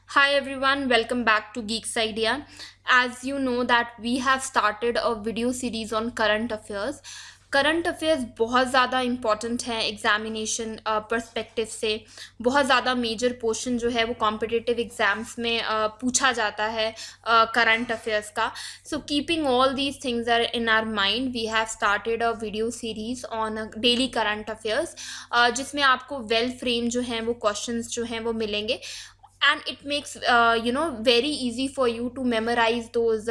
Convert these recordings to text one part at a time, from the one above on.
Hi everyone, welcome back to Geeks Idea. As you know that we have started a video series on current affairs. Current affairs बहुत ज़्यादा important है examination perspective से। बहुत ज़्यादा major portion जो है वो कॉम्पिटिटिव एग्जाम्स में पूछा जाता है करंट अफेयर्स का। So keeping all these things are in our mind, we have started a video series on daily current affairs, जिसमें आपको वेल फ्रेम जो हैं वो क्वेश्चंस जो हैं वो मिलेंगे and it makes very easy for you to memorize those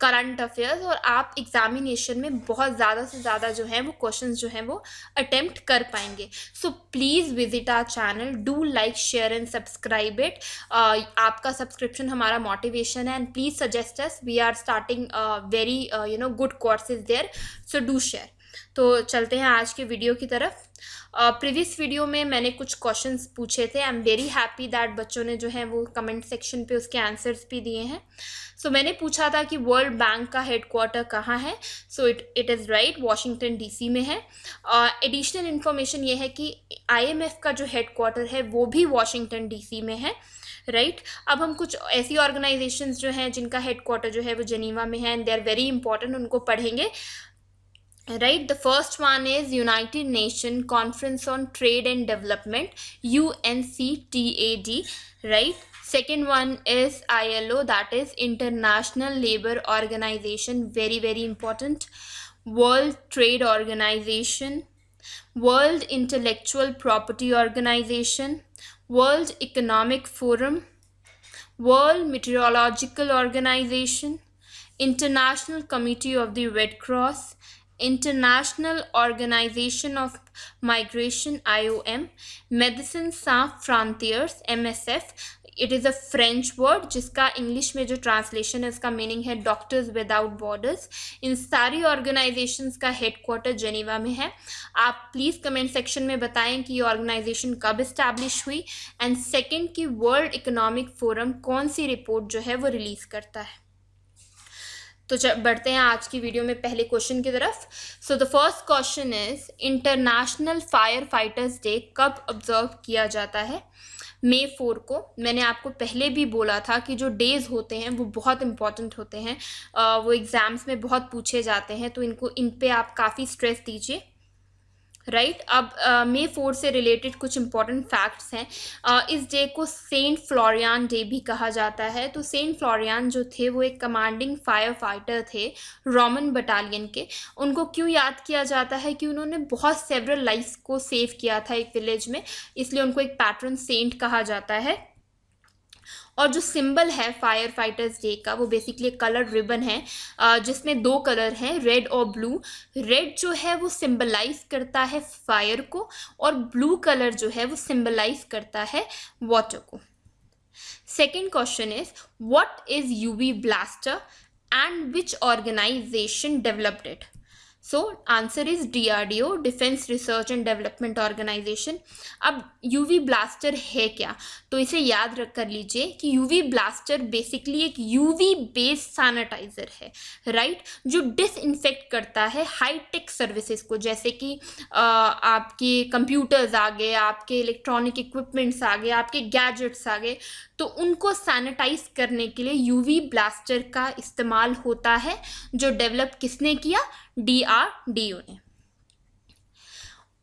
current affairs और आप एग्जामिनेशन में बहुत ज़्यादा से ज़्यादा जो है वो क्वेश्चंस जो हैं वो अटेम्प्ट कर पाएंगे। So please visit our channel, do like share and subscribe it. आपका सब्सक्रिप्शन हमारा मोटिवेशन है and please suggest us, we are starting very good courses there, so do share. तो चलते हैं आज के वीडियो की तरफ। प्रीवियस वीडियो में मैंने कुछ क्वेश्चंस पूछे थे। I am very happy that बच्चों ने जो है वो कमेंट सेक्शन पे उसके आंसर्स भी दिए हैं। सो मैंने पूछा था कि वर्ल्ड बैंक का हेडक्वार्टर कहाँ है। So it is right, Washington DC में है। एडिशनल इन्फॉर्मेशन ये है कि IMF का जो हेडक्वार्टर है वो भी वॉशिंगटन डीसी में है, राइट। अब हम कुछ ऐसी ऑर्गेनाइजेशंस जो हैं जिनका हेडक्वार्टर जो है वो जेनीवा में है and they are very important, उनको पढ़ेंगे। Right, the first one is United Nations Conference on Trade and Development, UNCTAD, right. Second one is ILO, that is International Labour Organization, very important. World Trade Organization, World Intellectual Property Organization, World Economic Forum, World Meteorological Organization, International Committee of the Red Cross, International Organization of Migration, IOM, Médecins Sans Frontières, MSF. It is a French word जिसका English में जो translation है उसका meaning है doctors without borders. इन सारी organisations का headquarter Geneva में है। आप प्लीज़ कमेंट सेक्शन में बताएं कि ये ऑर्गेनाइजेशन कब इस्टेब्लिश हुई एंड सेकंड कि वर्ल्ड इकोनॉमिक फोरम कौन सी रिपोर्ट जो है वो रिलीज़ करता है। तो बढ़ते हैं आज की वीडियो में पहले क्वेश्चन की तरफ। So the first question is international fire fighters day कब ऑब्जर्व किया जाता है? May 4 को। मैंने आपको पहले भी बोला था कि जो डेज होते हैं वो बहुत इंपॉर्टेंट होते हैं, वो एग्जाम्स में बहुत पूछे जाते हैं, तो इन पे आप काफ़ी स्ट्रेस दीजिए, राइट। अब May 4 से रिलेटेड कुछ इंपॉर्टेंट फैक्ट्स हैं। इस डे को सेंट फ्लोरियन डे भी कहा जाता है। तो सेंट फ्लोरियन जो थे वो एक कमांडिंग फायर फाइटर थे रोमन बटालियन के। उनको क्यों याद किया जाता है? कि उन्होंने बहुत सेवरल लाइफ्स को सेव किया था एक विलेज में, इसलिए उनको एक पैट्रन सेंट कहा जाता है। और जो सिंबल है फायर फाइटर्स डे का वो बेसिकली कलर रिबन है, जिसमें दो कलर हैं, रेड और ब्लू। रेड जो है वो सिंबलाइज करता है फायर को और ब्लू कलर जो है वो सिंबलाइज करता है वाटर को। Second question is what is UV blaster and which organisation developed it? So answer is DRDO, defence research and development organisation. अब यूवी ब्लास्टर है क्या? तो इसे याद रख कर लीजिए कि यूवी ब्लास्टर बेसिकली एक यूवी बेस्ड सैनिटाइजर है, राइट, जो डिसइंफेक्ट करता है हाई टेक सर्विसेज को, जैसे कि आपके कंप्यूटर्स आ गए, आपके इलेक्ट्रॉनिक इक्विपमेंट्स आ गए, आपके गैजेट्स आ गए, तो उनको सैनिटाइज करने के लिए यूवी ब्लास्टर का इस्तेमाल होता है, जो डेवलप किसने किया? DRDO ने।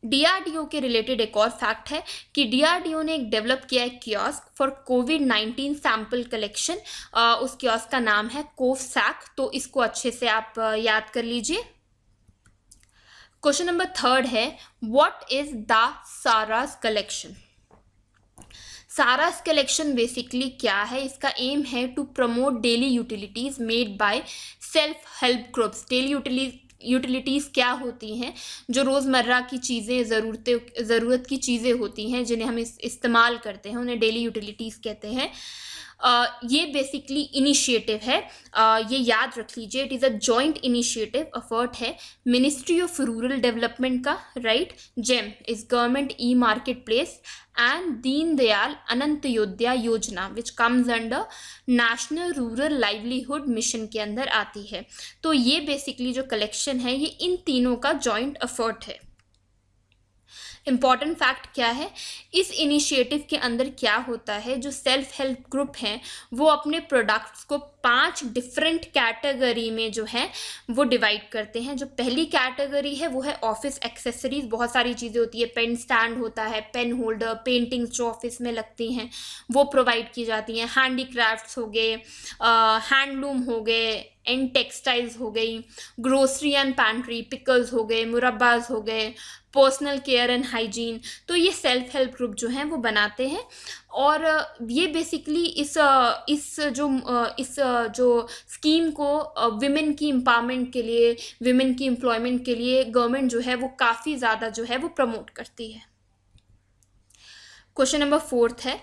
DRDO के रिलेटेड एक और फैक्ट है कि DRDO ने एक डेवलप किया है kiosk for COVID-19 sample collection. उस कियोस्क का नाम है कोवसैक, तो इसको अच्छे से आप याद कर लीजिए। क्वेश्चन नंबर थर्ड है what is the Saras collection? Saras collection basically क्या है? इसका एम है to promote daily utilities made by self help groups. Daily utilities क्या होती हैं? जो रोज़मर्रा की चीज़ें, ज़रूरत की चीज़ें होती हैं जिन्हें हम इस्तेमाल करते हैं, उन्हें डेली यूटिलिटीज़ कहते हैं। ये बेसिकली इनिशिएटिव है, ये याद रख लीजिए। It is a joint initiative effort है मिनिस्ट्री ऑफ रूरल डेवलपमेंट का, right. GeM is government e market place and Deen Dayal Antyodaya Yojana which comes under national rural livelihood mission के अंदर आती है। तो ये बेसिकली जो कलेक्शन है ये इन तीनों का जॉइंट एफर्ट है। इम्पॉर्टेंट फैक्ट क्या है, इस इनिशिएटिव के अंदर क्या होता है, जो सेल्फ हेल्प ग्रुप हैं वो अपने प्रोडक्ट्स को 5 डिफरेंट कैटेगरी में जो है वो डिवाइड करते हैं। जो पहली कैटेगरी है वो है ऑफिस एक्सेसरीज, बहुत सारी चीज़ें होती है, पेन स्टैंड होता है, पेन होल्डर, पेंटिंग्स जो ऑफिस में लगती हैं वो प्रोवाइड की जाती हैं, हैंडीक्राफ्ट्स हो गए, हैंडलूम हो गए, एंड टेक्सटाइल्स हो गई, ग्रोसरी एंड पैंट्री, पिकल्स हो गए, मुरब्बाज हो गए, पर्सनल केयर एंड हाइजीन। तो ये सेल्फ हेल्प ग्रुप जो हैं वो बनाते हैं, और ये बेसिकली इस जो स्कीम को विमेन की एम्पावरमेंट के लिए, विमेन की एम्प्लॉयमेंट के लिए गवर्नमेंट जो है वो काफ़ी ज़्यादा जो है वो प्रमोट करती है। क्वेश्चन नंबर 4 है,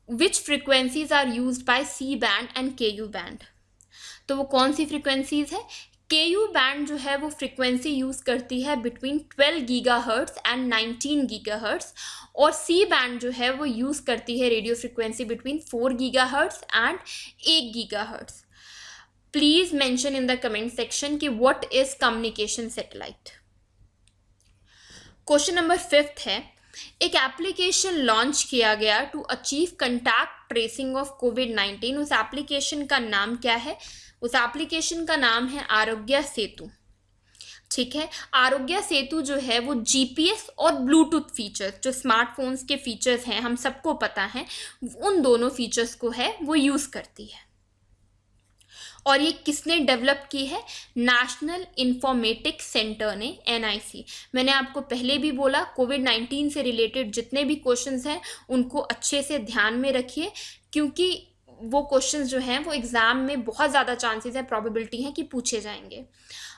which frequencies are used by C band and K U band. तो वो कौन सी फ्रिक्वेंसीज है? के यू बैंड जो है वो फ्रिक्वेंसी यूज़ करती है बिटवीन 12 गीगाहर्ट्ज़ एंड 19 गीगाहर्ट्ज़, और सी बैंड जो है वो यूज़ करती है radio frequency between 4 gigahertz and 1 gigahertz. Please mention in the comment section कि what is communication satellite. Question number 5 है, एक एप्लीकेशन लॉन्च किया गया to achieve contact tracing of कोविड-19। उस एप्लीकेशन का नाम क्या है? उस एप्लीकेशन का नाम है आरोग्य सेतु। ठीक है, आरोग्य सेतु जो है वो जीपीएस और ब्लूटूथ फीचर्स, जो स्मार्टफोन्स के फीचर्स हैं हम सबको पता है, उन दोनों फीचर्स को है वो यूज़ करती है। और ये किसने डेवलप की है? नेशनल इंफॉर्मेटिक्स सेंटर ने, एनआईसी। मैंने आपको पहले भी बोला, कोविड-19 से रिलेटेड जितने भी क्वेश्चंस हैं उनको अच्छे से ध्यान में रखिए, क्योंकि वो क्वेश्चंस जो हैं वो एग्ज़ाम में बहुत ज़्यादा चांसेस है, प्रोबेबिलिटी है कि पूछे जाएंगे।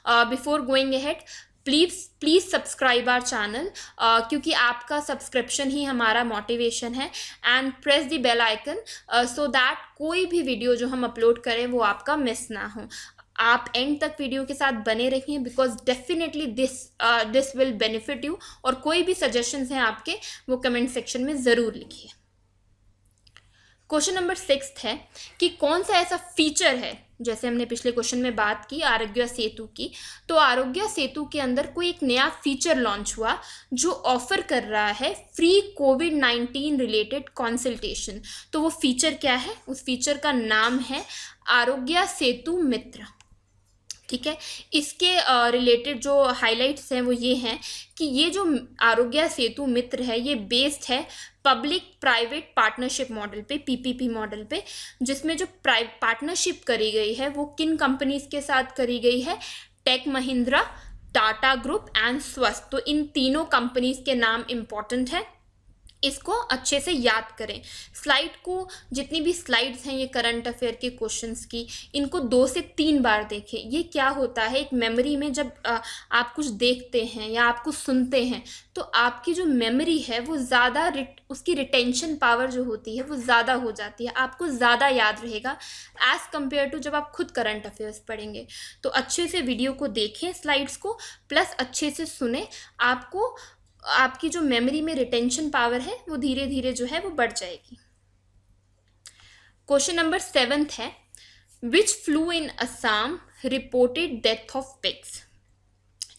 Before going ahead, please subscribe our channel, क्योंकि आपका सब्सक्रिप्शन ही हमारा मोटिवेशन है, and press the bell icon so that कोई भी वीडियो जो हम अपलोड करें वो आपका मिस ना हो। आप एंड तक वीडियो के साथ बने रहिए, because definitely this will benefit you, और कोई भी सजेशंस हैं आपके वो कमेंट सेक्शन में ज़रूर लिखिए। क्वेश्चन नंबर 6 है कि कौन सा ऐसा फीचर है, जैसे हमने पिछले क्वेश्चन में बात की आरोग्य सेतु की, तो आरोग्य सेतु के अंदर कोई एक नया फीचर लॉन्च हुआ जो ऑफर कर रहा है फ्री कोविड-19 रिलेटेड कंसल्टेशन। तो वो फीचर क्या है? उस फीचर का नाम है आरोग्य सेतु मित्र। ठीक है, इसके रिलेटेड जो हाइलाइट्स हैं वो ये हैं कि ये जो आरोग्य सेतु मित्र है ये बेस्ड है पब्लिक प्राइवेट पार्टनरशिप मॉडल पे, पीपीपी मॉडल पे, जिसमें जो पार्टनरशिप करी गई है वो किन कंपनीज के साथ करी गई है? Tech Mahindra, Tata group and Swasth. तो इन तीनों कंपनीज के नाम इंपॉर्टेंट है, इसको अच्छे से याद करें। स्लाइड को, जितनी भी स्लाइड्स हैं ये करंट अफेयर के क्वेश्चंस की, इनको 2 से 3 बार देखें। ये क्या होता है, एक मेमोरी में जब आप कुछ देखते हैं या आप कुछ सुनते हैं तो आपकी जो मेमोरी है वो ज़्यादा उसकी रिटेंशन पावर जो होती है वो ज़्यादा हो जाती है, आपको ज़्यादा याद रहेगा एज़ कम्पेयर टू जब आप खुद करंट अफेयर्स पढ़ेंगे। तो अच्छे से वीडियो को देखें, स्लाइड्स को, प्लस अच्छे से सुने, आपको आपकी जो मेमोरी में रिटेंशन पावर है वो धीरे धीरे जो है वो बढ़ जाएगी। क्वेश्चन नंबर 7 है, which flu in Assam reported death of pigs.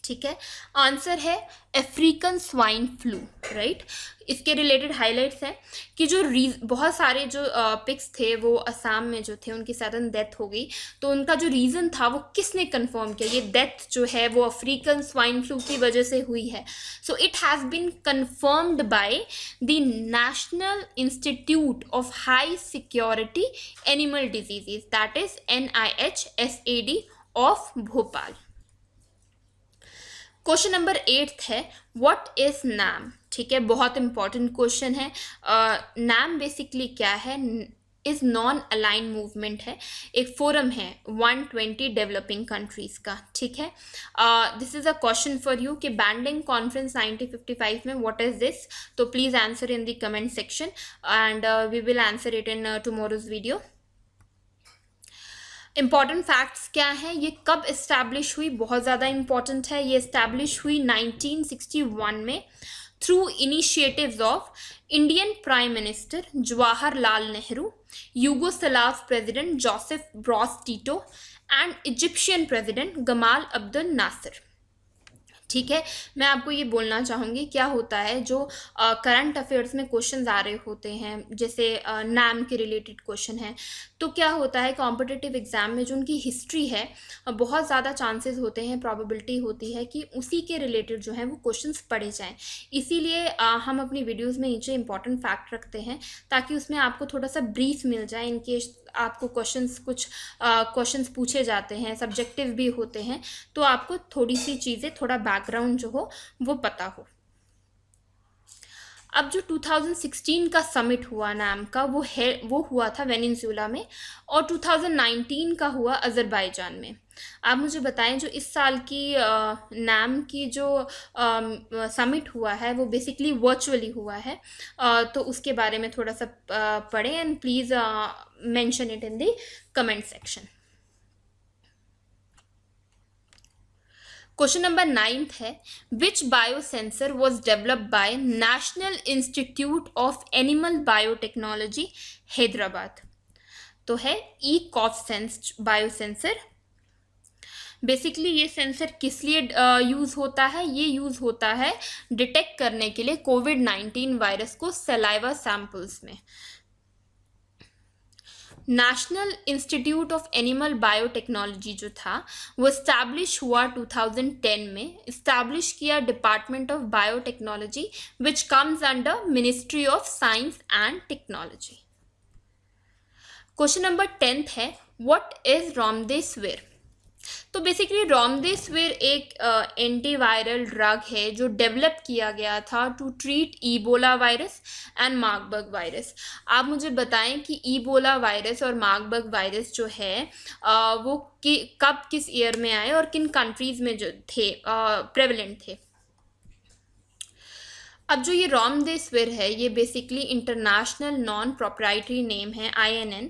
ठीक है, आंसर है अफ्रीकन स्वाइन फ्लू, राइट। इसके रिलेटेड हाइलाइट्स है कि जो बहुत सारे जो पिग्स थे वो असम में जो थे उनकी सडन डेथ हो गई, तो उनका जो रीज़न था वो किसने कंफर्म किया? ये डेथ जो है वो अफ्रीकन स्वाइन फ्लू की वजह से हुई है। So it has been confirmed by the national institute of high security animal diseases, that is NIHSAD of Bhopal. Question number 8 है, व्हाट इज NAM। ठीक है, बहुत इंपॉर्टेंट क्वेश्चन है। NAM बेसिकली क्या है? इज नॉन अलाइन मूवमेंट है, एक forum है 120 डेवलपिंग कंट्रीज का। ठीक है, this is a question for you कि बैंडिंग कॉन्फ्रेंस 1955 में व्हाट इज दिस। तो please answer in the comment section and we will answer it in tomorrow's video. Important facts क्या हैं, ये कब इस्टेब्लिश हुई? बहुत ज़्यादा इम्पॉर्टेंट है। ये इस्टेब्लिश हुई 1961 में through initiatives of Indian prime minister Jawaharlal Nehru, Yugoslav president Joseph Broz Tito and Egyptian president Gamal Abdul Nasser. ठीक है। मैं आपको ये बोलना चाहूँगी क्या होता है जो करंट अफेयर्स में क्वेश्चंस आ रहे होते हैं, जैसे नाम के रिलेटेड क्वेश्चन है, तो क्या होता है कॉम्पिटिटिव एग्जाम में जो उनकी हिस्ट्री है बहुत ज़्यादा चांसेस होते हैं, प्रोबेबिलिटी होती है कि उसी के रिलेटेड जो है वो क्वेश्चंस पढ़े जाएं। इसीलिए हम अपनी वीडियोस में नीचे इंपॉर्टेंट फैक्ट रखते हैं ताकि उसमें आपको थोड़ा सा ब्रीफ मिल जाए इन केस आपको कुछ क्वेश्चंस पूछे जाते हैं, सब्जेक्टिव भी होते हैं, तो आपको थोड़ी सी चीज़ें, थोड़ा बैकग्राउंड जो हो वो पता हो। अब जो 2016 का समिट हुआ नाम का वो हुआ था वेनेजुएला में, और 2019 का हुआ अजरबैजान में। आप मुझे बताएं जो इस साल की नाम की जो समिट हुआ है वो बेसिकली वर्चुअली हुआ है, तो उसके बारे में थोड़ा सा पढ़ें and please mention it in the comment section. Question number 9 है, which biosensor was developed by national institute of animal biotechnology Hyderabad. तो है ई कॉफ बायोसेंसर। बेसिकली ये सेंसर किस लिए यूज़ होता है? ये यूज़ होता है डिटेक्ट करने के लिए कोविड-19 वायरस को सलाइवा सैंपल्स में। National institute of animal biotechnology जो था वो इस्टेब्लिश हुआ 2010 में, इस्टेब्लिश किया department of biotechnology which comes under ministry of science and technology. Question number 10 है, व्हाट इज रामदेसिविर? तो बेसिकली रामदेसिविर एक एंटीवायरल ड्रग है जो डेवलप किया गया था to treat Ebola virus and Marburg virus. आप मुझे बताएं कि ईबोला वायरस और मार्बर्ग वायरस जो है वो कब किस ईयर में आए और किन कंट्रीज में जो थे प्रेवलेंट थे। अब जो ये रामदेसिविर है ये basically international non proprietary name है, INN।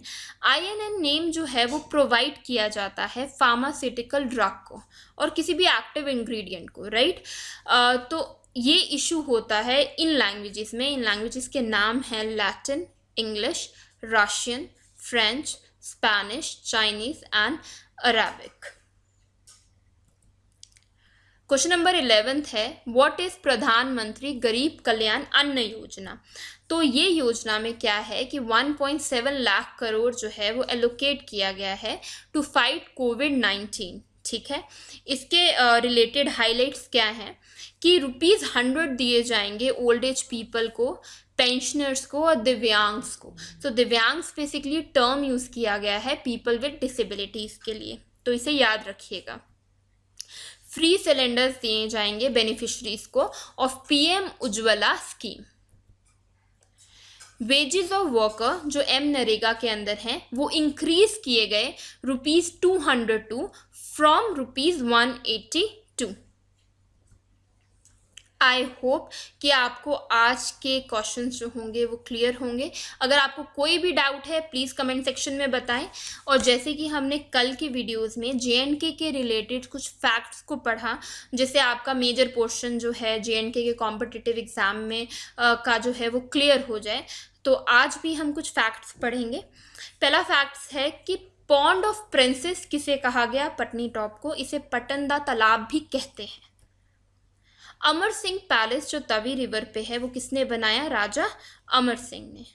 INN नेम जो है वो प्रोवाइड किया जाता है फार्मास्यूटिकल ड्रग को और किसी भी एक्टिव इंग्रेडिएंट को, राइट। तो ये इशू होता है इन लैंग्वेजेस में। इन लैंग्वेजेस के नाम हैं Latin, English, Russian, French, Spanish, Chinese and Arabic. Question number 11 है, व्हाट इज प्रधानमंत्री गरीब कल्याण अन्न योजना? तो ये योजना में क्या है कि 1.7 लाख करोड़ जो है वो एलोकेट किया गया है टू फाइट कोविड-19। ठीक है, इसके रिलेटेड हाइलाइट्स क्या हैं कि ₹100 दिए जाएंगे ओल्ड एज पीपल को, पेंशनर्स को और दिव्यांग्स को। तो दिव्यांग्स बेसिकली टर्म यूज़ किया गया है पीपल विद डिसेबिलिटीज़ के लिए, तो इसे याद रखिएगा। फ्री सिलेंडर्स दिए जाएंगे बेनिफिशरीज को of PM Ujjwala scheme. Wages of worker जो M नरेगा के अंदर हैं वो इंक्रीज किए गए ₹202 फ्रॉम ₹182। आई होप कि आपको आज के क्वेश्चंस जो होंगे वो क्लियर होंगे। अगर आपको कोई भी डाउट है प्लीज़ कमेंट सेक्शन में बताएं। और जैसे कि हमने कल के वीडियोस में JNK के रिलेटेड कुछ फैक्ट्स को पढ़ा, जैसे आपका मेजर पोर्शन जो है JNK के कॉम्पिटिटिव एग्ज़ाम में का जो है वो क्लियर हो जाए, तो आज भी हम कुछ फैक्ट्स पढ़ेंगे। पहला फैक्ट्स है कि पॉन्ड ऑफ प्रिंसेस किसे कहा गया? पटनी टॉप को। इसे पटन दा तालाब भी कहते हैं। अमर सिंह पैलेस जो तवी रिवर पे है वो किसने बनाया? राजा अमर सिंह ने।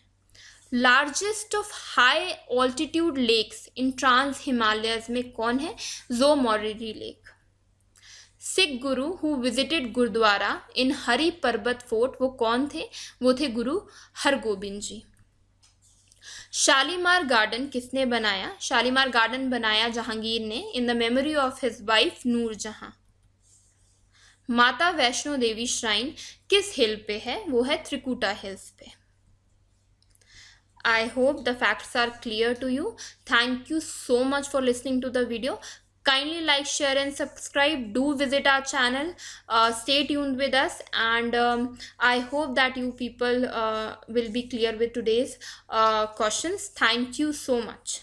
Largest of high altitude lakes in trans Himalayas में कौन है? Tso Moriri lake. Sikh guru who visited gurudwara in Hari Parbat fort वो कौन थे? वो थे गुरु हरगोबिंद जी। शालीमार गार्डन किसने बनाया? शालीमार गार्डन बनाया जहांगीर ने in the memory of his wife Nurjahan. Mata Vaishno Devi shrine किस हिल पे है? वो है त्रिकुटा हिल्स पे। I hope the facts are clear to you. Thank you so much for listening to the video. Kindly like, share and subscribe. Do visit our channel. Stay tuned with us, and I hope that you people will be clear with today's questions. Thank you so much.